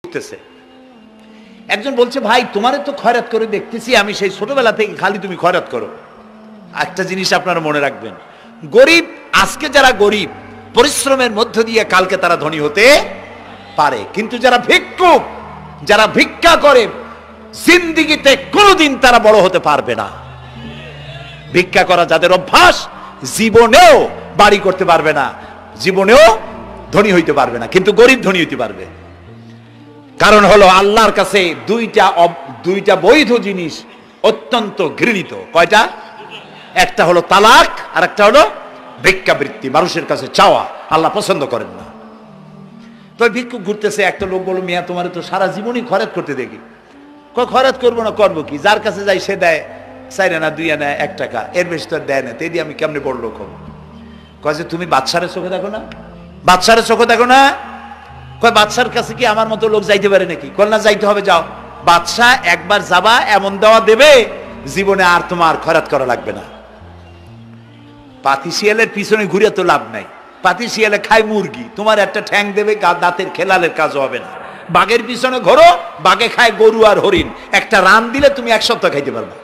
করতেছে। একজন বলছে, ভাই তোমারে তো খয়রাত করে দেখতেছি আমি সেই ছোটবেলা থেকে, খালি তুমি খয়রাত করো। একটা জিনিস আপনারা মনে রাখবেন, গরিব, আজকে যারা গরিব পরিশ্রমের মধ্য দিয়ে কালকে তারা ধনী হতে পারে, কিন্তু যারা ভিক্ষুক, যারা ভিক্ষা করে, জিন্দেগিতে কোনোদিন তারা বড় হতে পারবে না। ভিক্ষা করা যাদের অভ্যাস, জীবনেও বাড়ি করতে পারবে না, জীবনেও ধনী হইতে পারবে না, কিন্তু গরিব ধনী হইতে পারবে। কারণ হলো আল্লাহর কাছে দুইটা বৈধ জিনিস অত্যন্ত ঘৃণিত। কয়টা? একটা হলো তালাক, আর একটা হলো ভিক্ষাবৃত্তি, মানুষের কাছে চাওয়া। আল্লাহ পছন্দ করেন না। তো ভিক্ষুক ঘুরতেছে, একটা লোক বলল, মিয়া তোমার তো সারা জীবনই খরচ করতে দেখি। খরচ করবো না, করবো কি? যার কাছে যাই সে দেয় 4 আনা 2 আনা 1 টাকা, এর বেশি তো দেয় না, তেদি আমি কেমনে বড় লোক হবো? কয় যে তুমি বাদশারে চোখে দেখো না, বাদশারে চোখে দেখো না। কয় বাদশার কাছে কি আমার মতো লোক যাইতে পারে নাকি? কয় না, যাইতে হবে, যাও। বাদশা একবার যাবা, এমন দেওয়া দেবে জীবনে আর তোমার খরচ করা লাগবে না। পাতি শিয়ালের পিছনে ঘুরে তো লাভ নাই। পাতি শিয়ালে খায় মুরগি, তোমার একটা ঠ্যাং দেবে, দাঁতের খেলালের কাজ হবে না। বাঘের পিছনে ঘোরো, বাঘে খায় গরু আর হরিণ, একটা রান দিলে তুমি 1 সপ্তাহ খাইতে পারবে।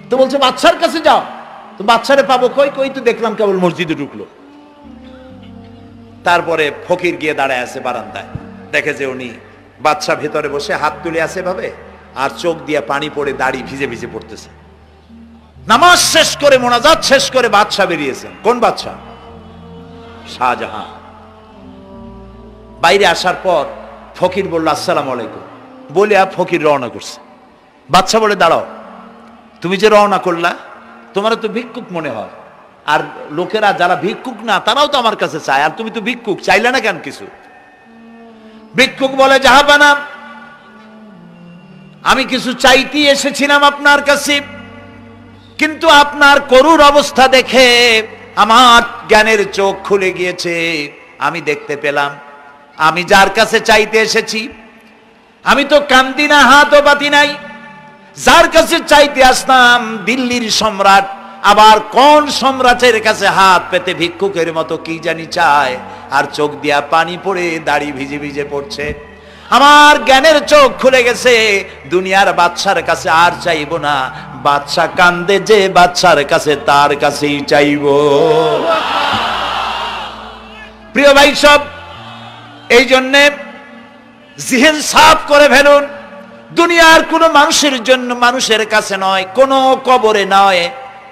তো বলছে বাদশার কাছে যাও। তো বাদশারে পাবো কই? কই তো দেখলাম কেবল মসজিদে ঢুকলো। তারপরে ফকির গিয়ে দাঁড়ায় আছে বারান্দায়, দেখে যে উনি বাদশা ভেতরে বসে হাত তুলে আছে ভাবে, আর চোখ দিয়ে পানি পড়ে দাড়ি ভিজে ভিজে পড়তেছে। নামাজ শেষ করে, মোনাজাত শেষ করে বাদশা বেরিয়েছেন। কোন বাদশা? শাহজাহান। বাইরে আসার পর ফকির বলল, আসসালামু আলাইকুম বলে ফকির রওনা করছে। বাদশা বলে, দাঁড়াও, তুমি যে রওনা করলা, তোমার তো ভিক্ষুক মনে হয়, আর লোকেরা যারা ভিক্ষুক না তারাও তো আমার কাছে চায়, আর তুমি তো ভিক্ষুক, চাইলে না কেন কিছু? ভিক্ষুক বলে, জাহাপানা, আমি কিছু চাইতে এসেছিলাম আপনার কাছে, কিন্তু আপনার করুণ অবস্থা দেখে আমার জ্ঞানের চোখ খুলে গিয়েছে। আমি দেখতে পেলাম আমি যার কাছে চাইতে এসেছি, আমি তো কান্দি না, হাতও পাতি নাই। যার কাছে চাইতে আসলাম দিল্লির সম্রাট, আবার কোন সম্রাটের কাছে হাত পেতে ভিক্ষুকের মতো কি জানি চায়, আর চোখ দিয়া পানি পড়ে দাড়ি ভিজে ভিজে পড়ছে। আমার জ্ঞানের চোখ খুলে গেছে, দুনিয়ার বাদশার কাছে আর চাইব না। বাদশা কান্দে যে বাদশার কাছে, তার কাছেই চাইব। প্রিয় ভাই সব, এই জন্যে জিহ্ন সাফ করে ফেলুন। দুনিয়ার কোনো মানুষের জন্য, মানুষের কাছে নয়, কোনো কবরে নয়,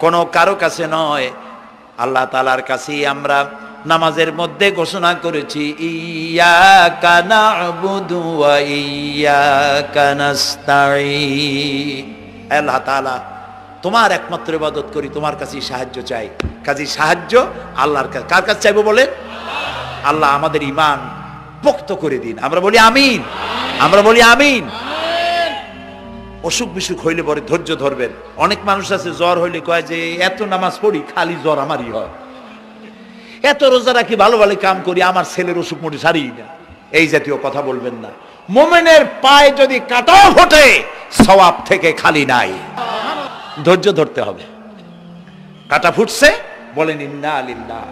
কোনো কারো কাছে নয়, আল্লাহ তাআলার কাছেই আমরা নামাজের মধ্যে ঘোষণা করেছি, ইয়্যাকা না'বুদু ওয়া ইয়্যাকা নাস্তাঈন। আল্লাহ তাআলা, তোমার একমাত্র ইবাদত করি, তোমার কাছেই সাহায্য চাই। কাজেই সাহায্য আল্লাহর কাছে। কার কাছে চাইবো বলেন? আল্লাহ আমাদের ঈমান পোক্ত করে দিন। আমরা বলি আমিন, আমরা বলি আমিন। অসুখ বিসুখ হইলে পরে ধৈর্য ধরবেন। অনেক মানুষ আছে জ্বর হইলে কয় যে এত নামাজ পড়ি খালি জ্বর আমারই হয়, এত রোজা রাখি, ভালো ভালো কাম করি, আমার ছেলের অসুখ মোটে সারি না। এই জাতীয় কথা বলবেন না। মুমিনের পায়ে যদি কাঁটাও ফোটে, সওয়াব থেকে খালি নাই। ধৈর্য ধরতে হবে। কাঁটা ফুটছে, বলেন ইন্না লিল্লাহ।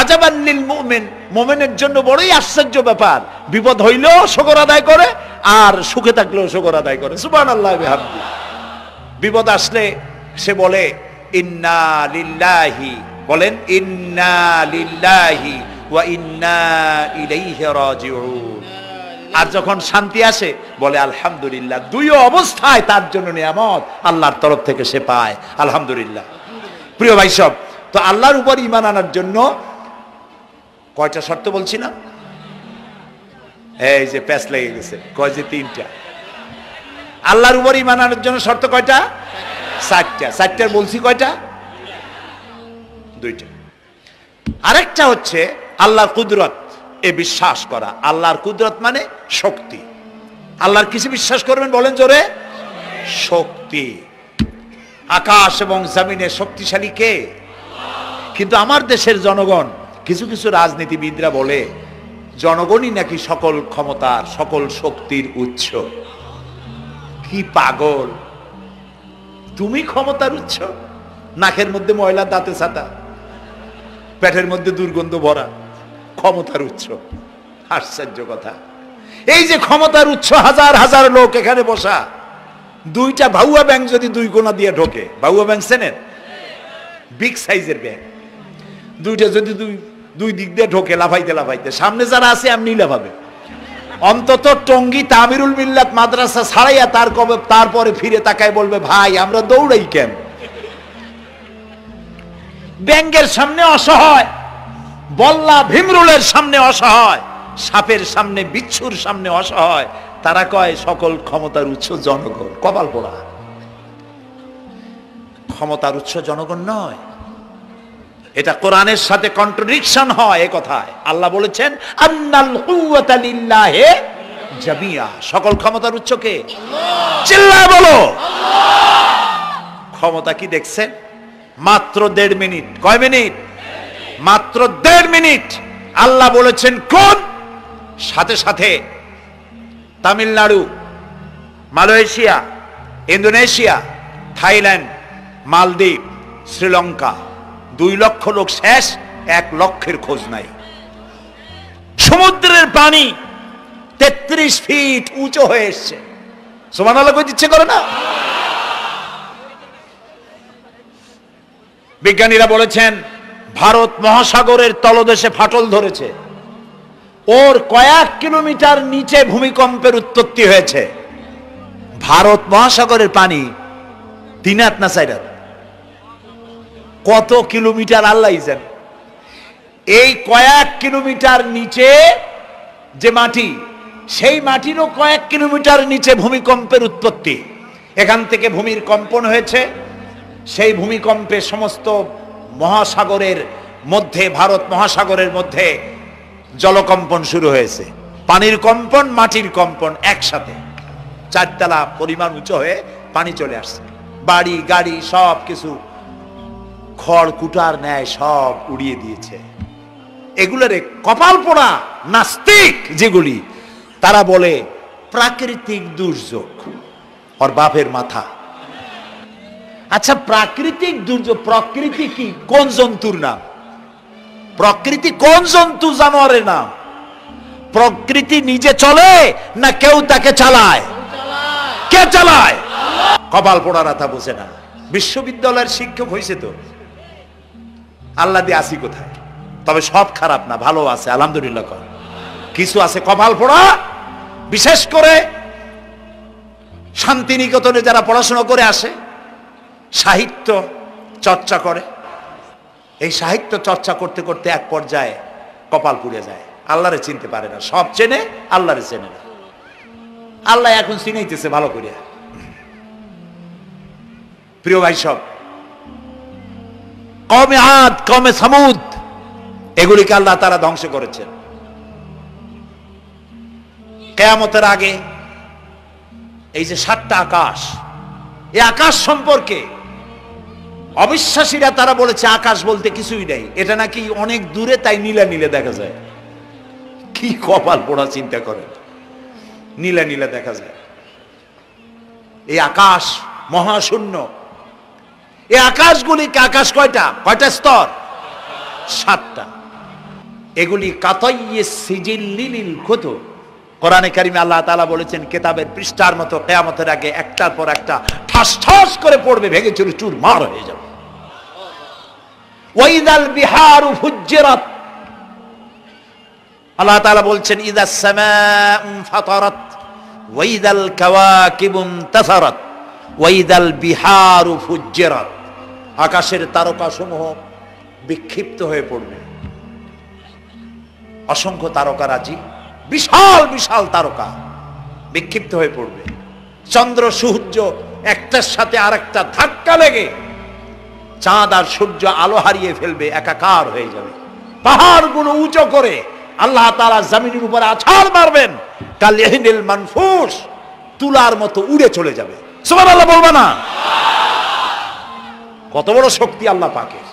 আজাবান লিল মুমিন, মুমিনের জন্য বড়ই আশ্চর্য ব্যাপার, বিপদ হইলেও শুকর আদায় করে, আর সুখে থাকলেও শুকর আদায় করে। সুবহানাল্লাহ বিহামদি। বিপদ আসলে সে বলে ইন্না লিল্লাহি, বলেন ইন্না লিল্লাহি ওয়া ইন্না ইলাইহি রাজিউন। আর যখন শান্তি আসে বলে আলহামদুলিল্লাহ। দুই অবস্থায় তার জন্য নিয়ামত আল্লাহর তরফ থেকে সে পায়, আলহামদুলিল্লাহ। প্রিয় ভাই সব, তো আল্লাহর উপর ঈমান আনার জন্য কয়টা শর্ত বলছিলাম? এই যে প্যাচ লেগে গেছে, কয় যে 3টা। আল্লাহর উপর ঈমান আনার জন্য শর্ত কয়টা? 4টা। 4টার বলছি কয়টা? 2টা। আরেকটা হচ্ছে আল্লাহর কুদরত, এ বিশ্বাস করা। আল্লাহর কুদরত মানে শক্তি। আল্লাহর কিছু বিশ্বাস করবেন বলেন জোরে? শক্তি। আকাশ এবং জমিনে শক্তিশালী কে? কিন্তু আমার দেশের জনগণ, কিছু কিছু রাজনীতিবিদরা বলে জনগণই নাকি সকল ক্ষমতার, সকল শক্তির উৎস। কি পাগল! তুমি ক্ষমতার উৎস? নাকের মধ্যে ময়লা, দাঁতে ছাতা, পেটের মধ্যে দুর্গন্ধ ভরা, ক্ষমতার উৎস। আশ্চর্য কথা, এই যে ক্ষমতার উৎস, হাজার হাজার লোক এখানে বসা, দুইটা ভাউয়া ব্যাংক যদি দুই কোণা দিয়ে ঢোকে, ভাউয়া ব্যাংক চেনেন, বিগ সাইজের ব্যাংক, দুইটা যদি দুই দিক দিয়ে ঢোকে লাফাইতে লাফাইতে, সামনে যারা আছে এমনি লাফাবে। অন্তত টঙ্গী তামিরুল মিল্লাত মাদ্রাসা ছাড়াইয়া তারপরে ফিরে তাকায় বলবে, ভাই আমরা দৌড়াই কেন? ব্যাংকের সামনে অসহায়, বল্লা ভীমরুলের সামনে অসহায়, সাপের সামনে, বিচ্ছুর সামনে অসহায়, তারা কয় সকল ক্ষমতার উৎস জনগণ। কপাল পোড়া, ক্ষমতার উৎস জনগণ নয়। এটা কোরআনের সাথে কন্ট্রাডিকশন হয় এ কথায়। আল্লাহ বলেছেন আন্নাল কুওয়াতা লিল্লাহি জামিয়া, সকল ক্ষমতার উৎস কে? চিল্লায় বলো ক্ষমতা কি দেখছেন? মাত্র 1.5 মিনিট। কয় মিনিট? মাত্র 1.5 মিনিট। আল্লাহ বলেছেন কোন, সাথে সাথে তামিলনাড়ু, মালয়েশিয়া, ইন্দোনেশিয়া, থাইল্যান্ড, মালদ্বীপ, শ্রীলঙ্কা, 2 লক্ষ লোক শেষ, 1 লক্ষের খোঁজ নাই। সমুদ্রের পানি 33 ফিট উঁচু হয়ে এসছে। সুবহানাল্লাহ কই ইচ্ছে করে না? বিজ্ঞানীরা বলেছেন ভারত মহাসাগরের তলদেশে ফাটল ধরেছে, ওর কয়েক কিলোমিটার নিচে ভূমিকম্পের উৎপত্তি হয়েছে। ভারত মহাসাগরের পানি 3 হাত না 4 হাত, কত কিলোমিটার আল্লাহই জানে। এই কয়েক কিলোমিটার নিচে যে মাটি, সেই মাটিরও কয়েক কিলোমিটার নিচে ভূমিকম্পের উৎপত্তি। এখান থেকে ভূমির কম্পন হয়েছে, সেই ভূমিকম্পে সমস্ত মহাসাগরের মধ্যে, ভারত মহাসাগরের মধ্যে জলকম্পন শুরু হয়েছে। পানির কম্পন, মাটির কম্পন একসাথে 4 তলা পরিমাণ উঁচু হয়ে পানি চলে আসছে। বাড়ি গাড়ি সব কিছু খড় কুটার ন্যায় সব উড়িয়ে দিয়েছে। এগুলোরে কপাল পোড়া নাস্তিক যেগুলি, তারা বলে প্রাকৃতিক দুর্যোগ। ওর বাপের মাথা। আচ্ছা, প্রাকৃতিক দুর্যোগ, প্রকৃতি কি? কোন জন্তুর নাম? প্রকৃতি কোন জন্তু জানোয়ারের নাম? প্রকৃতি নিজে চলে না কেউ তাকে চালায়? কে চালায়? কপাল পোড়া রাতা বোঝে না। বিশ্ববিদ্যালয়ের শিক্ষক হয়েছে তো, আল্লাহ দিয়ে আসি কোথায়? তবে সব খারাপ না, ভালো আছে আলহামদুলিল্লাহ। কিছু আছে কপাল পোড়া, বিশেষ করে শান্তিনিকেতনে যারা পড়াশোনা করে আসে, সাহিত্য চর্চা করে, এই সাহিত্য চর্চা করতে করতে এক পর্যায়ে কপাল পুড়ে যায়, আল্লাহরে চিনতে পারে না। সব চেনে, আল্লাহরে চেনে না। আল্লাহ এখন চিনাইতেছে ভালো করে। প্রিয় ভাই সব, কওমে আদ, কওমে সামুদ, এগুলিকে আল্লাহ তারা ধ্বংস করেছেন। কিয়ামতের আগে এই যে 7টা আকাশ, এই আকাশ সম্পর্কে অবিশ্বাসীরা তারা বলেছে আকাশ বলতে কিছুই নেই, এটা নাকি অনেক দূরে, তাই নীলা নীলে দেখা যায়। কি কপাল পোড়া চিন্তা করেন, নীলা নীলা দেখা যায়। এই আকাশ মহাশূন্য। এই আকাশগুলিকে, আকাশ কয়টা? কয়টা স্তর? 7টা। এগুলি কাতাইয়ে সিজিল্লিল কুতুব। কোরআনে কারিমে আল্লাহ তাআলা বলেছেন কিতাবের পৃষ্ঠার মতো কিয়ামতের আগে একটার পর একটা ঠাস ঠাস করে পড়বে, ভেঙে চুরমার হয়ে যাবে। ওয়াইদাল বিহারু ফুজ্জিরাত, আল্লাহ তাআলা বলছেন ইদাস সামাউ ফাতারাত ওয়াইদাল কাওয়াকিবু ইনতাসারাত ওয়াইদাল বিহারু ফুজ্জিরাত। আকাশের তারকাসমূহ বিক্ষিপ্ত হয়ে পড়বে। অসংখ্য তারকারাজি, বিশাল বিশাল তারকা বিক্ষিপ্ত হয়ে পড়বে। চন্দ্র সূর্য একটার সাথে আরেকটা ধাক্কা লেগে চাঁদ আর সূর্য আলো হারিয়ে ফেলবে, একাকার হয়ে যাবে। পাহাড়গুলো উঁচু করে আল্লাহ তাআলা জমিনের উপরে আছাড় মারবেন, কালিহিনিল মানফুস, তুলার মতো উড়ে চলে যাবে। সুবহানাল্লাহ বলবা না? কত বড় শক্তি আল্লাহ পাকের।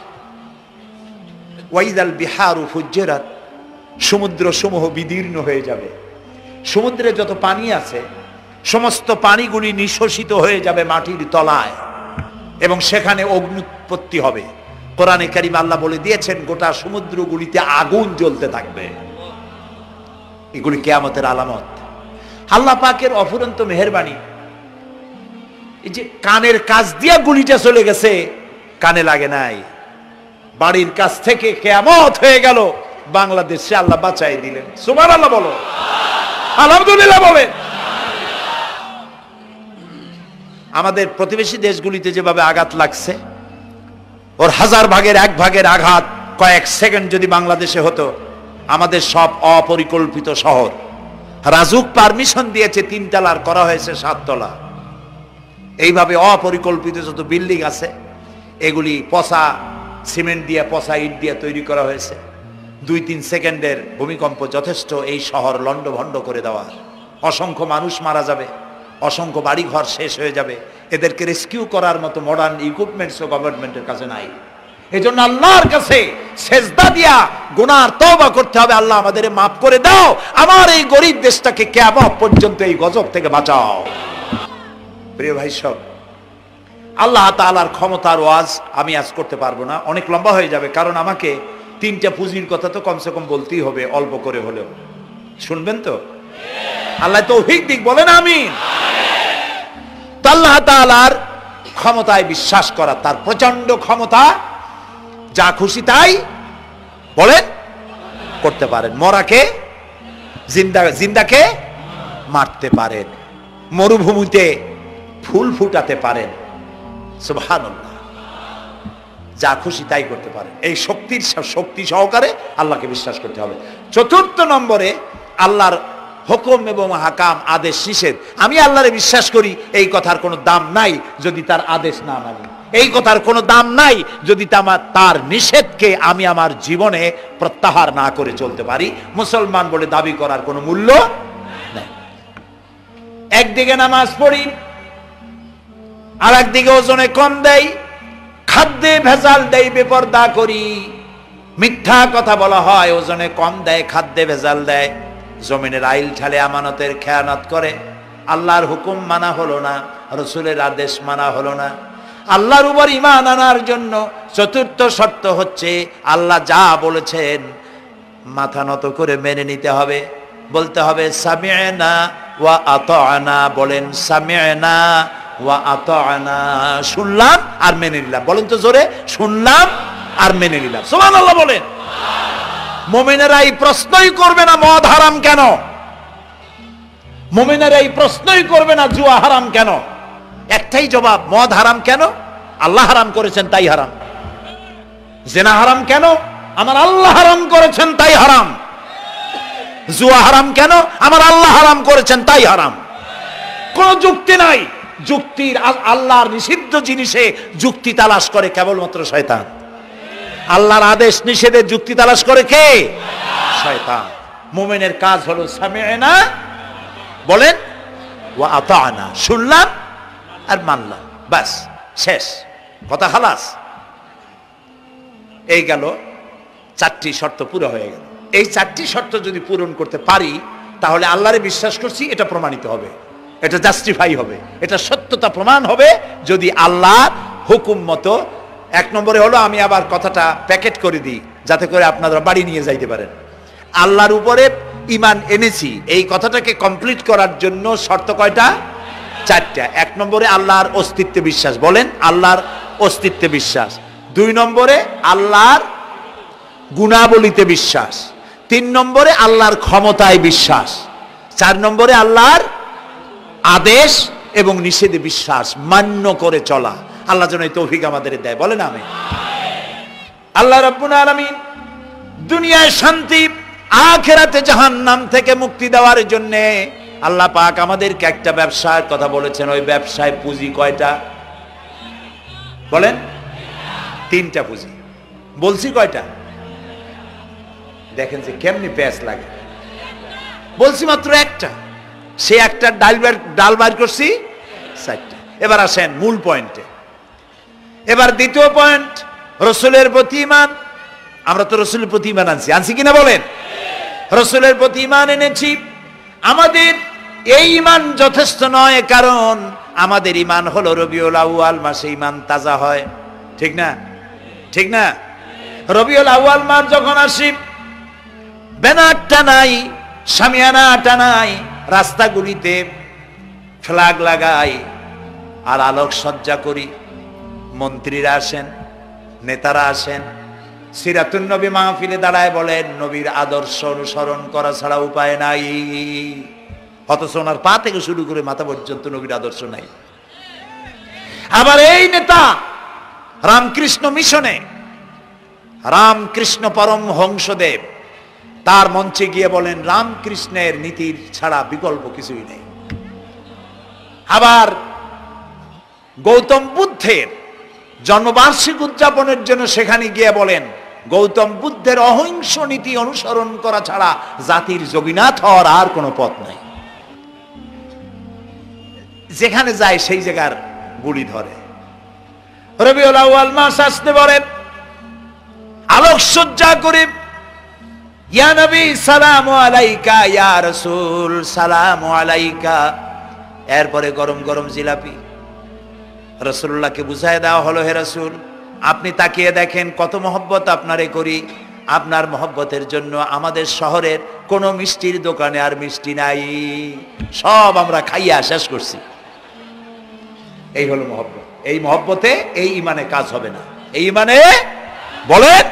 ওয়াইদাল বিহারু ফুজ্জিরাত, সমুদ্র সমূহ বিদীর্ণ হয়ে যাবে। সমুদ্রে যত পানি আছে সমস্ত পানিগুলি নিঃশোষিত হয়ে যাবে মাটির তলায়, এবং সেখানে অগ্নুৎপত্তি হবে। কোরআনে কারিমে আল্লাহ বলে দিয়েছেন গোটা সমুদ্রগুলিতে আগুন জ্বলতে থাকবে। এগুলি কিয়ামতের আলামত। আল্লাহ পাকের অফুরন্ত মেহেরবানি। এই যে কানের কাছ দিয়া গুলিটা চলে গেছে, কানে লাগে নাই, বাড়ির কাছ থেকে কিয়ামত হয়ে গেল, বাংলাদেশে আল্লাহ বাঁচাই দিলেন। সুবহানাল্লাহ বলো, আলহামদুলিল্লাহ বলেন। আমাদের প্রতিবেশী দেশগুলিতে যেভাবে আঘাত লাগছে, ওর 1000 ভাগের 1 ভাগের আঘাত কয়েক সেকেন্ড যদি বাংলাদেশে হতো, আমাদের সব অপরিকল্পিত শহর, রাজুক পারমিশন দিয়েছে 3 তলার, করা হয়েছে 7 তলা। এইভাবে অপরিকল্পিত যত বিল্ডিং আছে এগুলি পচা সিমেন্ট দিয়ে, পচা ইট দিয়ে তৈরি করা হয়েছে। 2-3 সেকেন্ডের ভূমিকম্প যথেষ্ট এই শহর লন্ডভন্ড করে দেওয়ার। অসংখ্য মানুষ মারা যাবে, অসংখ্য বাড়িঘর শেষ হয়ে যাবে। এদেরকে রেস্কিউ করার মতো মডার্ন ইকুইপমেন্টসও গভর্নমেন্টের কাছে নাই। এজন্য আল্লাহর কাছে সেজদা দিয়া গুনার তওবা করতে হবে, আল্লাহ আমাদের মাফ করে দাও, আমার এই গরিব দেশটাকে কিয়ামত পর্যন্ত এই গজব থেকে বাঁচাও। প্রিয় ভাই সব, আল্লাহ তাআলার ক্ষমতার ওয়াজ আমি আজ করতে পারবো না, অনেক লম্বা হয়ে যাবে, কারণ আমাকে 3টা পুঁজির কথা তো কমসে কম বলতেই হবে, অল্প করে হলেও। শুনবেন তো? আল্লাহ তৌফিক দিক, বলেন আমিন। তো আল্লাহ তাআলার ক্ষমতায় বিশ্বাস করা, তার প্রচন্ড ক্ষমতা, যা খুশি তাই বলেন করতে পারেন। মরাকে জিন্দাকে মারতে পারেন, মরুভূমিতে ফুল ফুটাতে পারেন। সুবহানাল্লাহ, যা খুশি তাই করতে পারেন। এই শক্তি সহকারে আল্লাহকে বিশ্বাস করতে হবে। 4র্থ নম্বরে আল্লাহর হুকুম এবং হাকাম, আদেশ নিষেধ। আমি আল্লাহরে বিশ্বাস করি, এই কথার কোনো দাম নাই যদি তার আদেশ না মানি, এই কথার কোনো দাম নাই যদি তার নিষেধকে আমি আমার জীবনে প্রত্যাহার না করে চলতে পারি। মুসলমান বলে দাবি করার কোনো মূল্য নেই। একদিকে নামাজ পড়ি, আর একদিকে ওজনে কম দেয়, খাদ্যে ভেজাল দেয়, বেপরদা করি, মিথ্যা কথা বলা হয়, ওজনে কম দেয়, খাদ্যে ভেজাল দেয়, জমিনের আইল ঠালে আমানতের খেয়ানত করে, আল্লাহর হুকুম মানা হলো না, রসুলের আদেশ মানা হলো না। আল্লাহর উপর ঈমান আনার জন্য 4র্থ শর্ত হচ্ছে আল্লাহ যা বলেছেন মাথা নত করে মেনে নিতে হবে, বলতে হবে সামি'না ওয়া আতা'না। বলেন সামি'না ওয়া আতা'না, শুনলাম আর মেনে নিলাম। বলেন তো জোরে, শুনলাম আর মেনে নিলাম। সুবহানাল্লাহ বলেন। মুমিনেরা এই প্রশ্নই করবে না মদ হারাম কেন, মুমিনেরা এই প্রশ্নই করবে না জুয়া হারাম কেন। একটাই জবাব, মদ হারাম কেন? আল্লাহ হারাম করেছেন তাই হারাম। জিনা হারাম কেন? আমার আল্লাহ হারাম করেছেন তাই হারাম। জুয়া হারাম কেন? আমার আল্লাহ হারাম করেছেন তাই হারাম। কোন যুক্তি নাই। যুক্তির, আল্লাহর নিষিদ্ধ জিনিসে যুক্তি তালাশ করে কেবলমাত্র শয়তান। আল্লাহর আদেশ নিষেধের যুক্তি তালাশ করে কে? শয়তান। মুমিনের কাজ হলো সামি'না, বলেন, ওয়া আতা'না, শুনলাম আর মানলাম, বাস, শেষ কথা, খালাস। এই গেল 4টি শর্ত পুরো হয়ে গেল। এই 4টি শর্ত যদি পূরণ করতে পারি তাহলে আল্লাহরে বিশ্বাস করছি এটা প্রমাণিত হবে, এটা জাস্টিফাই হবে, এটা সত্যতা প্রমাণ হবে যদি আল্লাহর হুকুম মতো। 1 নম্বরে হলো, আমি আবার কথাটা প্যাকেট করে দিই যাতে করে আপনারা বাড়ি নিয়ে যাইতে পারেন। আল্লাহর উপরে ঈমান এনেছি, এই কথাটাকে কমপ্লিট করার জন্য শর্ত কয়টা? 4টা। 1 নম্বরে আল্লাহর অস্তিত্বে বিশ্বাস, বলেন আল্লাহর অস্তিত্বে বিশ্বাস। 2 নম্বরে আল্লাহর গুণাবলীতে বিশ্বাস। 3 নম্বরে আল্লাহর ক্ষমতায় বিশ্বাস। 4 নম্বরে আল্লাহর আদেশ এবং নিষেধে বিশ্বাস, মান্য করে চলা। আল্লাহ যেন এই তৌফিক আমাদের দেয়, বলেন আমিন। আল্লাহ রাব্বুল আলামিন দুনিয়ায় শান্তি, আখিরাতে জাহান্নাম থেকে মুক্তি দেওয়ার জন্য আল্লাহ পাক আমাদেরকে একটা ব্যবসার কথা বলেছেন। ওই ব্যবসায় পুঁজি কয়টা? বলেন। 3টা পুঁজি। বলছি কয়টা? দেখেন যে কেমনি প্যাঁচ লাগে। বলছি মাত্র একটা, সে একটা ডাল বার করছি 4টা। এবার আসেন মূল পয়েন্টে। এবার দ্বিতীয় পয়েন্ট, রসুলের প্রতি ঈমান। আমরা তো রসুলের প্রতি ঈমান আনছি কিনা বলেন? রসুলের প্রতি ঈমান এনেছি। আমাদের এই ঈমান যথেষ্ট নয়, কারণ আমাদের ঈমান হলো রবিউল আউয়াল মাসে ঈমান তাজা হয়, ঠিক না? ঠিক না? রবিউল আউয়াল মাস যখন আসি, ব্যানারটা নাই, শামিয়ানা টানাই, রাস্তাগুলিতে ফ্ল্যাগ লাগাই, আর আলোক সজ্জা করি। মন্ত্রীরা আসেন, নেতারা আসেন, সিরাতুন নবী মাহফিলে দাঁড়ায় বলেন নবীর আদর্শ অনুসরণ করা ছাড়া উপায় নাই। অথচ ওনার পা থেকে শুরু করে মাথা পর্যন্ত নবীর আদর্শ নাই। আবার এই নেতা রামকৃষ্ণ মিশনে, রামকৃষ্ণ পরমহংসদেব তার মঞ্চে গিয়ে বলেন রামকৃষ্ণের নীতির ছাড়া বিকল্প কিছুই নেই। আবার গৌতম বুদ্ধের জন্মবার্ষিকী উদযাপনের জন্য সেখানে গিয়ে বলেন গৌতম বুদ্ধের অহিংস নীতি অনুসরণ করা ছাড়া জাতির যোগীনাথ হওয়ার আর কোনো পথ নাই। যেখানে যায় সেই জায়গার গুলি ধরে। রবিউল আউয়াল মাস আসতে পারে, আলোকসজ্জা করে ইয়া নবী সালামু আলাইকা, ইয়া রাসূল সালামু আলাইকা। এরপরে গরম গরম জিলাপি রাসূলুল্লাহকে বুঝায় দেওয়া হলো, হে রাসূল আপনি তাকিয়ে দেখেন কত মহব্বত আপনারে করি, আপনার মহব্বতের জন্য আমাদের শহরের কোনো মিষ্টির দোকানে আর মিষ্টি নাই, সব আমরা খাইয়া শেষ করছি। এই হলো মহব্বত। এই মহব্বতে এই ইমানে কাজ হবে না। এই ইমানে বলেন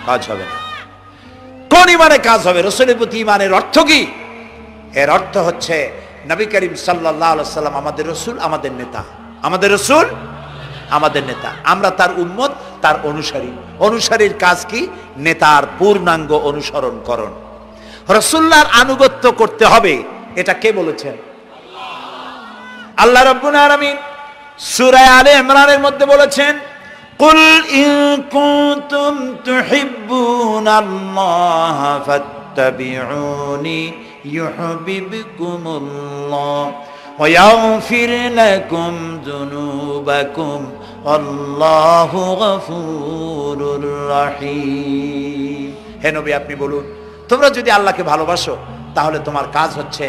কাজ হবে না। কোন ইমানে কাজ হবে? রাসূলের প্রতি ইমানের অর্থ কি? এর অর্থ হচ্ছে নবী করিম সাল্লাল্লাহু আলাইহি সাল্লাম আমাদের রাসূল, আমাদের নেতা। আমাদের রাসূল আমাদের নেতা, আমরা তার উম্মত, তার অনুসারী। অনুসারীর কাজ কি? নেতার পূর্ণাঙ্গ অনুসরণ করণ। রাসূলুল্লাহর আনুগত্য করতে হবে, এটা কে বলেছেন? আল্লাহ রাব্বুল আলামিন সূরা আলে ইমরানের মধ্যে বলেছেন কুল ইন কুনতুম তুহিব্বুনাল্লাহ ফাত্তাবিউনি ইউহিব্বুকুমুল্লাহ ওয়া ইয়াগফির লাকুম যুনুবাকুম আল্লাহু গফুরুর রহিম। হে নবী আপনি বলুন, তোমরা যদি আল্লাহকে ভালোবাসো তাহলে তোমার কাজ হচ্ছে,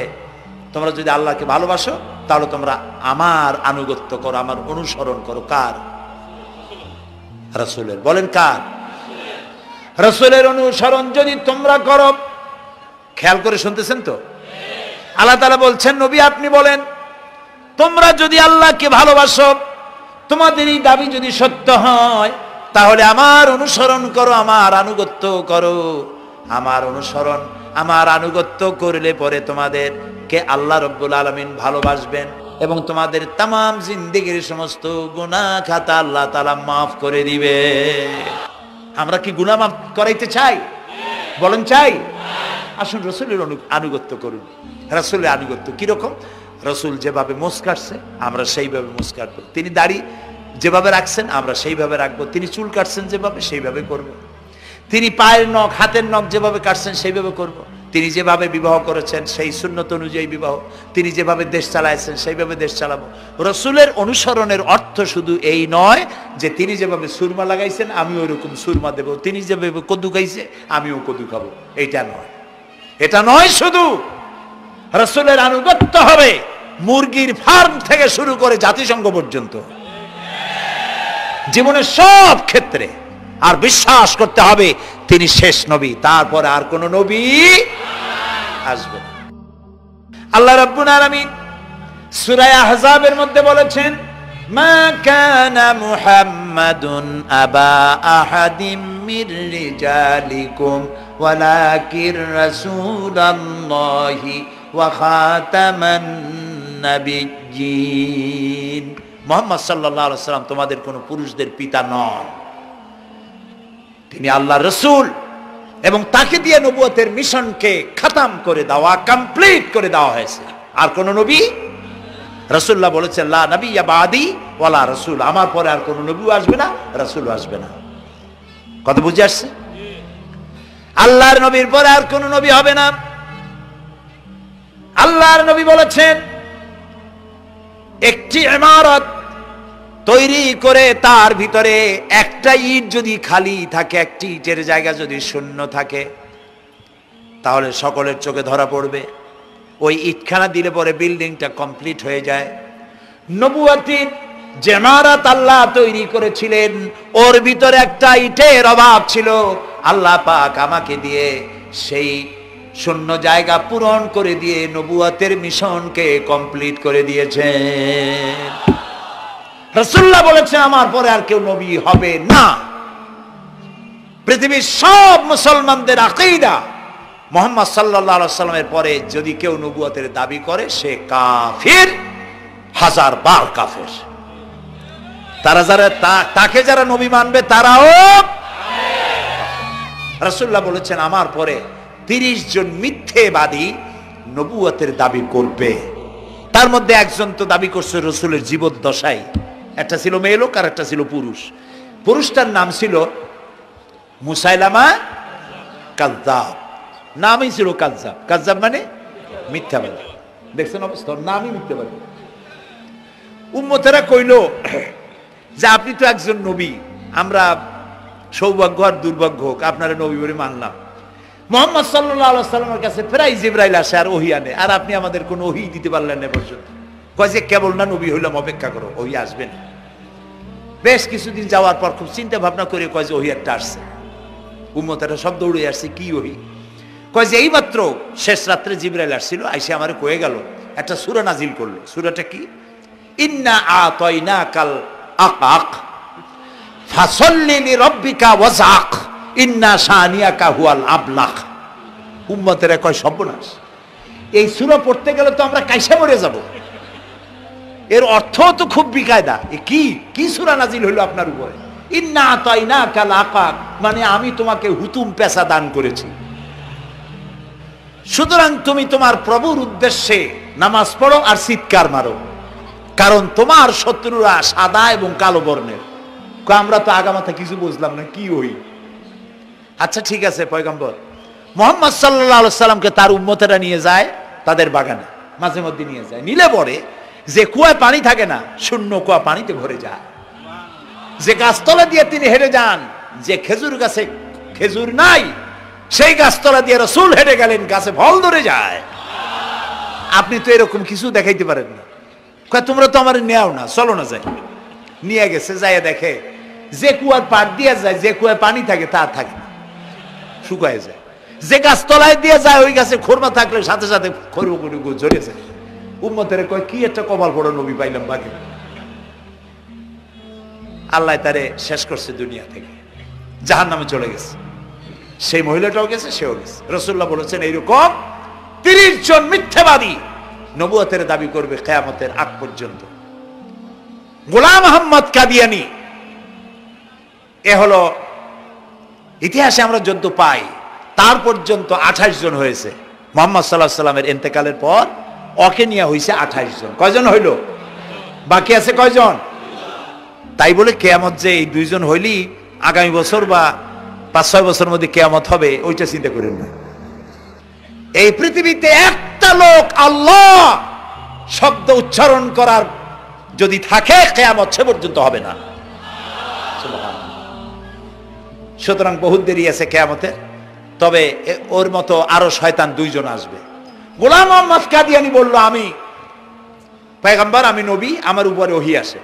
তোমরা যদি আল্লাহকে ভালোবাসো তাহলে তোমরা আমার আনুগত্য করো, আমার অনুসরণ করো। কার? রাসূলের। বলেন কার? রাসূলের অনুসরণ যদি তোমরা করো, খেয়াল করে শুনতেছেন তো? আল্লাহ তাআলা বলছেন নবী আপনি বলেন তোমরা যদি আল্লাহকে ভালোবাসো, তোমাদের এই দাবি যদি সত্য হয় তাহলে আমার অনুসরণ করো, আমার আনুগত্য করো। আমার অনুসরণ, আমার আনুগত্য করলে পরে তোমাদেরকে আল্লাহ রাব্বুল আলামিন ভালোবাসবেন এবং তোমাদের তামাম জিন্দেগির সমস্ত গুনাহ খাতা আল্লাহ তাআলা মাফ করে দিবে। আমরা কি গুনাহ মাফ করাইতে চাই? বলেন চাই? আসুন রাসূলের আনুগত্য করুন। রাসূলের আনুগত্য কিরকম? রাসূল যেভাবে মোস কাটছে আমরা সেইভাবে মোস কাটবো, তিনি দাড়ি যেভাবে রাখছেন আমরা সেইভাবে রাখবো, তিনি চুল কাটছেন যেভাবে সেইভাবে করব, তিনি পায়ের নখ হাতের নখ যেভাবে কাটছেন সেইভাবে করব, তিনি যেভাবে বিবাহ করেছেন সেই সুন্নত অনুযায়ী বিবাহ, তিনি যেভাবে দেশ চালাইছেন সেইভাবে দেশ চালাবো। রাসূলের অনুসরণের অর্থ শুধু এই নয় যে তিনি যেভাবে সুরমা লাগাইছেন আমি ওইরকম সুরমা দেব, তিনি যেভাবে কদু খাইছে আমিও কদু খাবো, এইটা নয়। এটা নয়, শুধু রাসূলের আনুগত্য হবে মুরগির ফার্ম থেকে শুরু করে জাতিসংঘ পর্যন্ত, জীবনের সব ক্ষেত্রে। আর বিশ্বাস করতে হবে তিনি শেষ নবী, তারপরে আর কোন নবী আসবে না। আল্লাহ রাব্বুল আলামিন সূরা আহজাবের মধ্যে বলেছেন মা কানা মুহাম্মাদুন আবা আহাদিম মির রিজালিকুম ওয়ালাকির রাসূলুল্লাহি ওয়া খাতামান নাবিয়্যিন। মুহাম্মদ সাল্লাল্লাহু আলাইহি ওয়াসাল্লাম তোমাদের কোন পুরুষদের পিতা নন, তিনি আল্লাহর রাসূল এবং তাকে দিয়ে নবুয়তের মিশনকে খতম করে দেওয়া, কমপ্লিট করে দেওয়া হয়েছে। আর কোন নবী, রাসূলুল্লাহ বলেছেন লা নাবিয়্যা বাদি ওয়ালা রাসূল, আমার পরে আর কোন নবী আসবে না, রাসূল আসবে না। কথা বুঝে আসছে? আল্লাহর নবীর পরে আর কোন নবী হবে না। আল্লাহর নবী বলেছেন একটি ইমারত তৈরি করে তার ভিতরে একটা ইট যদি খালি থাকে, একটি ইটের জায়গা যদি শূন্য থাকে তাহলে সকলের চোখে ধরা পড়বে। ওই ইটখানা দিলে পরে বিল্ডিংটা কমপ্লিট হয়ে যায়। নবুয়তির যে ইমারত আল্লাহ তৈরি করেছিলেন ওর ভিতরে একটা ইটের অভাব ছিল, আল্লাহ পাক আমাকে দিয়ে সেই শূন্য জায়গা পূরণ করে দিয়ে নবুয়তের মিশনকে কমপ্লিট করে দিয়েছেন। রাসূলুল্লাহ বলেছেন আমার পরে আর কেউ নবী হবে না। পৃথিবীর সব মুসলমানদের আকীদা মুহাম্মদ সাল্লাল্লাহু আলাইহি ওয়াসাল্লামের পরে যদি কেউ নবুয়তের দাবি করে সে কাফির, হাজার বার কাফের। তারা যারা তাকে যারা নবী মানবে তারাও। রাসূলুল্লাহ বলেছেন আমার পরে 30 জন মিথ্যেবাদী নবুয়তের দাবি করবে। তার মধ্যে একজন তো দাবি করছে রাসূলের জীবদ্দশায়, একটা ছিল মেয়ে লোক আর একটা ছিল পুরুষ। পুরুষটার নাম ছিল মুসাইলামা কাযযাব, নামই ছিল কাযযাব। কাযযাব মানে মিথ্যাবাদী। দেখছেন অবস্থা, নামই মিথ্যাবাদী। উম্মতেরা কইল যে আপনি তো একজন নবী, আমরা সৌভাগ্য আর দুর্ভাগ্য হোক আপনারা নবী বলে মানলাম। মুহাম্মদ সাল্লাল্লাহু আলাইহি ওয়াসাল্লামের কাছে প্রায় জিবরাইল আসে আর ওহী আনে, আর আপনি আমাদের কোনো ওহী দিতে পারলেন না পর্যন্ত। কয় যে কেবল না নবী হইলাম, অপেক্ষা করো, ওহী আসবে না। বেশ কিছুদিন যাওয়ার পর খুব চিন্তা ভাবনা করে কয় যে ওহী একটা আসছে। উম্মতেরা সব দৌড়ে আসছে, কি ওহী? কয় যে এইমাত্র শেষ রাত্রে জিবরাইল আসছিল, আইসে আমারে কয়ে গেল একটা সূরা নাজিল করলো। সূরাটা কি? ইন্না আতাইনাকাল আকাক ফাসাল্লি লিরাব্বিকা ওয়াজআক ইন্না শানিয়াকা হুয়াল আবলাক। উম্মতেরা কয় সর্বনাশ, এই সূরা পড়তে গেলে তো আমরা কাইসা মরে যাব। এর অর্থ তো খুব বিকায়দা। কি সূরা নাজিল হইল আপনার উপরে? ইন্না আতাইনাকাল আকাক মানে আমি তোমাকে হুতুম পেশা দান করেছি, সুতরাং তুমি তোমার প্রভুর উদ্দেশ্যে নামাজ পড়ো আর চিৎকার মারো, কারণ তোমার শত্রুরা সাদা এবং কালো বর্ণের। আমরা তো আগামাথা কিছু বুঝলাম না, কি ওই? আচ্ছা ঠিক আছে, পয়গম্বর মুহাম্মদ সাল্লাল্লাহু আলাইহি সাল্লামকে তার উম্মতেরা নিয়ে যায় তাদের বাগানে, মাঝে মধ্যে নিয়ে যায়। নিলে পরে যে কুয়ায় পানি থাকে না, শূন্য কুয়া পানিতে ভরে যায়। যে গাছতলা দিয়ে তিনি হেঁটে যান, যে খেজুর গাছে খেজুর নাই সেই গাছতলা দিয়ে রাসূল হেঁটে গেলেন, গাছে ফল ধরে যায়। আপনি তো এরকম কিছু দেখাইতে পারেন না। কয় তোমরা তো আমার নেও না, চলো না যাই। নিয়ে গেছে, যাইয়া দেখে যে কুয়ার পাড় দিয়ে যায়, যে কুয়ায় পানি থাকে তা থাকে না, শুকায় যায়। যে গাছ তলায় দিয়ে যায় ওই গাছে খোরমা থাকলে সাথে সাথে খরু ঝরে যায়। উম্মতের কয় কি একটা কপাল পড়ো নবী পাইলাম বাকি। আল্লাহ তারে শেষ করছে দুনিয়া থেকে, জাহান্নামে চলে গেছে। সেই মহিলাটাও গেছে, সেও গেছে। রাসূলুল্লাহ বলেছেন এইরকম 30 জন মিথ্যাবাদী নবুয়তের দাবি করবে কিয়ামতের আগ পর্যন্ত। গোলাম আহমদ কাদিয়ানী, এ হলো ইতিহাসে আমরা যদ্য পাই তার পর্যন্ত 28 জন হয়েছে। মুহাম্মদ সাল্লাল্লাহু আলাইহি সাল্লামের ইন্তেকালের পর ওকে নিয়ে হয়েছে 28 জন। কয়জন হইল? বাকি আছে কয়জন? তাই বলে কিয়ামত যে এই 2 জন হইলি আগামী বছর বা 5-6 বছরের মধ্যে কিয়ামত হবে ওইটা চিন্তা করেন না। এই পৃথিবীতে একটা লোক আল্লাহ শব্দ উচ্চারণ করার যদি থাকে কিয়ামত সে পর্যন্ত হবে না। সুতরাং বহুত দেরি আছে কিয়ামতে। তবে ওর মতো আরো শয়তান 2 জন আসবে। গোলাম আহমদ কাদিয়ানী বলল আমি পয়গম্বর, আমি নবী, আমার উপরে ওহী আসে।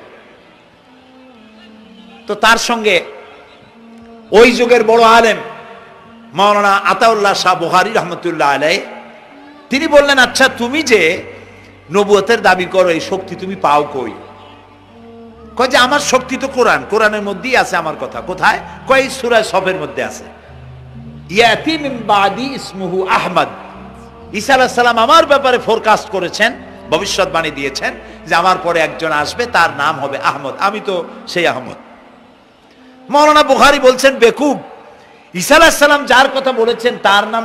তো তার সঙ্গে ওই যুগের বড় আলেম মাওলানা আতাউল্লাহ শাহ বুখারী রহমতুল্লাহ আলাইহি তিনি বললেন, আচ্ছা তুমি যে নবুয়তের দাবি করো এই শক্তি তুমি পাও কই? কয় যে আমার শক্তি তো কোরআন, কোরআনের মধ্যেই আছে আমার কথা। কোথায়? কয় সূরা সফের মধ্যে আছে। ইয়াতি মিন বাদি ইসমুহু আহমদ। ঈসা আলাইহিস সালাম আমার ব্যাপারে ফোরকাস্ট করেছেন, ভবিষ্যৎবাণী দিয়েছেন যে আমার পরে একজন আসবে, তার নাম হবে আহমদ। আমি তো সেই আহমদ। মাওলানা বুখারী বলছেন বেকুব, ঈসা আলাইহিস সালাম যার কথা বলেছেন তার নাম,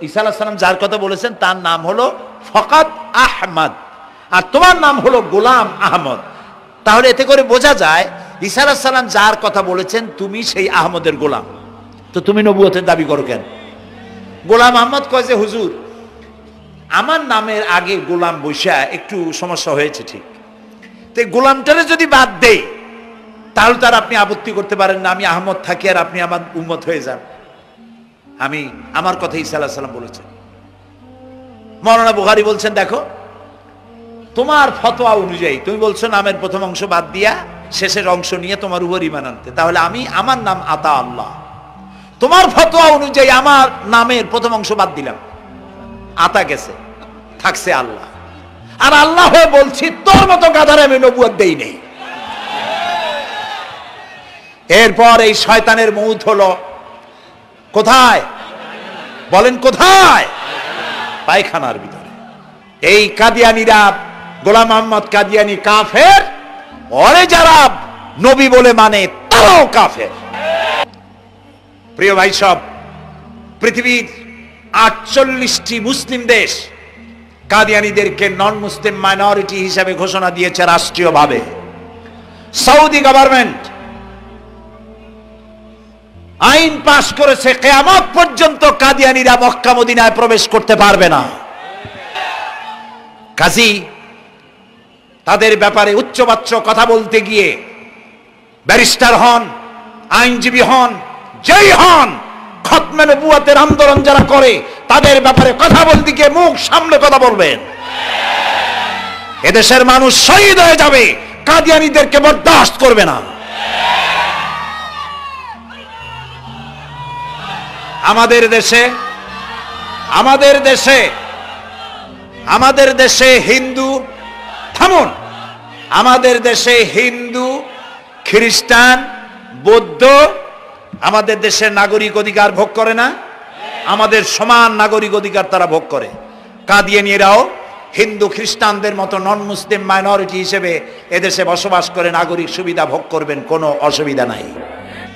ঈসা আলাইহিস সালাম যার কথা বলেছেন তার নাম হলো ফকাত আহমদ, আর তোমার নাম হলো গোলাম আহমদ। তাহলে এতে করে বোঝা যায় ঈসা আলাইহিস সালাম যার কথা বলেছেন তুমি সেই আহমদের গোলাম, তো তুমি নবুয়তের দাবি করো কেন? গোলাম আহমদ কয় যে হুজুর আমার নামের আগে গোলাম বৈশা একটু সমস্যা হয়েছে, ঠিক, তো গোলামটারে যদি বাদ দেই তাহলে তার আপনি আপত্তি করতে পারেন না আমি আহমদ থাকি আর আপনি আমার উম্মত হয়ে যান। আমি আমার কথা ঈসা আলাইহিস সালাম বলেছেন। মাওলানা বুখারী বলছেন দেখো তোমার ফতোয়া অনুযায়ী তুমি বলছো নামের প্রথম অংশ বাদ দিয়া শেষের অংশ নিয়ে তোমার উপর ঈমান আনতে, তাহলে আমি আমার নাম আতা আল্লাহ, তোমার ফতোয়া অনুযায়ী আমার নামের প্রথম অংশ বাদ দিলাম, আতা গেছে, থাকছে আল্লাহ। আর আল্লাহ বলছি তোর মতো গাধারে আমি নবুয়ত দেই নেই। এরপর এই শয়তানের মৌত হলো কোথায় বলেন? কোথায়? পায়খানার ভিতরে। এই কাদিয়ানীরা, গোলাম মোহাম্মদ কাদিয়ানী কাফের, ওরে যারা নবী বলে মানে তারাও কাফের। প্রিয় ভাই সব, পৃথিবীর 48টি মুসলিম দেশ কাদিয়ানীদেরকে নন মুসলিম মাইনরিটি হিসেবে ঘোষণা দিয়েছে রাষ্ট্রীয়ভাবে। সৌদি গভর্নমেন্ট আইন পাশ করেছে, কিয়ামত পর্যন্ত কাদিয়ানীরা মক্কা মদিনায় প্রবেশ করতে পারবে না। কাজী তাদের ব্যাপারে উচ্চবাচ্য কথা বলতে গিয়ে ব্যারিস্টার হন, আইনজীবী হন, যেই হন, খতমে নবুয়তের আন্দোলন যারা করে তাদের ব্যাপারে কথা বলতে গিয়ে মুখ সামনে কথা বলবেন। এদেশের মানুষ শহীদ হয়ে যাবে, কাদিয়ানীদেরকে বরদাস্ত করবে না। আমাদের দেশে হিন্দু, থামুন, আমাদের দেশে হিন্দু, খ্রিস্টান, বৌদ্ধ আমাদের দেশের নাগরিক অধিকার ভোগ করে না? আমাদের সমান নাগরিক অধিকার তারা ভোগ করে। কাদিয়ানীরাও হিন্দু খ্রিস্টানদের মতো নন মুসলিম মাইনরিটি হিসেবে এদেশে বসবাস করে নাগরিক সুবিধা ভোগ করবেন, কোনো অসুবিধা নাই।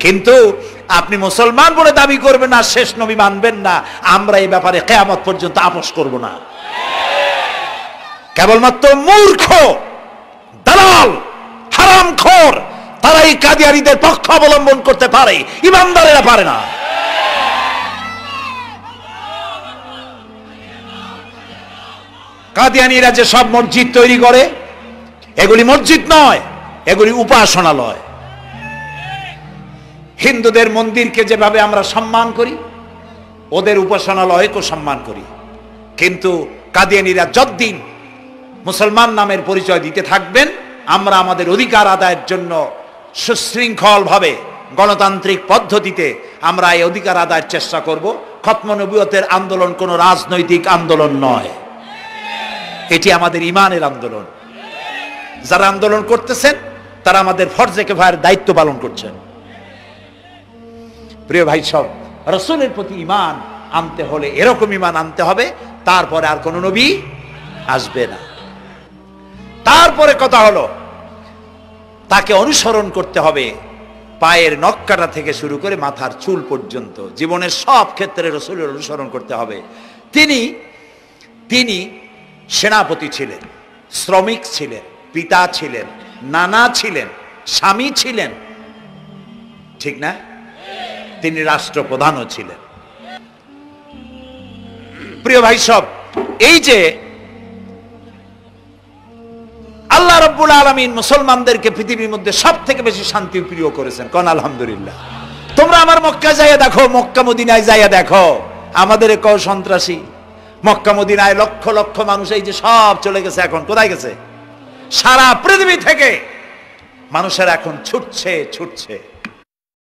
কিন্তু আপনি মুসলমান বলে দাবি করবেন না, শেষ নবী মানবেন না, আমরা এই ব্যাপারে কিয়ামত পর্যন্ত আপোষ করব না। কেবলমাত্র মূর্খ, দালাল, হারামখোর তারাই কাদিয়ানীদের পক্ষ অবলম্বন করতে পারে, ইমানদারেরা পারে না। কাদিয়ানীরা যে সব মসজিদ তৈরি করে, এগুলি মসজিদ নয়, এগুলি উপাসনালয়। হিন্দুদের মন্দিরকে যেভাবে আমরা সম্মান করি, ওদের উপাসনালয়কেও সম্মান করি। কিন্তু কাদিয়ানীরা যতদিন মুসলমান নামের পরিচয় দিতে থাকবেন, আমরা আমাদের অধিকার আদায়ের জন্য সুশৃঙ্খল ভাবে গণতান্ত্রিক পদ্ধতিতে আমরা এই অধিকার আদায়ের চেষ্টা করব। খতম নবুয়তের আন্দোলন কোনো রাজনৈতিক আন্দোলন নয়, এটি আমাদের ইমানের আন্দোলন। যারা আন্দোলন করতেছেন তারা আমাদের ফরজে কিফায়ার দায়িত্ব পালন করছেন। প্রিয় ভাই সব, রাসূলের প্রতি ঈমান আনতে হলে এরকম ঈমান আনতে হবে, তারপরে আর কোন নবী আসবে না। তারপরে কথা হলো তাকে অনুসরণ করতে হবে পায়ের নখকাটা থেকে শুরু করে মাথার চুল পর্যন্ত, জীবনের সব ক্ষেত্রে রাসূলের অনুসরণ করতে হবে। তিনি সেনাপতি ছিলেন, শ্রমিক ছিলেন, পিতা ছিলেন, নানা ছিলেন, স্বামী ছিলেন, ঠিক না? তিনি রাষ্ট্রপ্রধানও ছিলেন। প্রিয় ভাই সব, এই যে আল্লাহ রাব্বুল আলামিন মুসলমানদেরকে পৃথিবীর মধ্যে সব থেকে বেশি শান্তি প্রিয় করেছেন, কোন আলহামদুলিল্লাহ। তোমরা আমার মক্কা যাইয়া দেখো, মক্কা মদিনায় যাইয়া দেখো, আমাদের কও সন্ত্রাসী। মক্কা মদিনায় লক্ষ লক্ষ মানুষ এই যে সব চলে গেছে, এখন কোথায় গেছে? সারা পৃথিবী থেকে মানুষের এখন ছুটছে।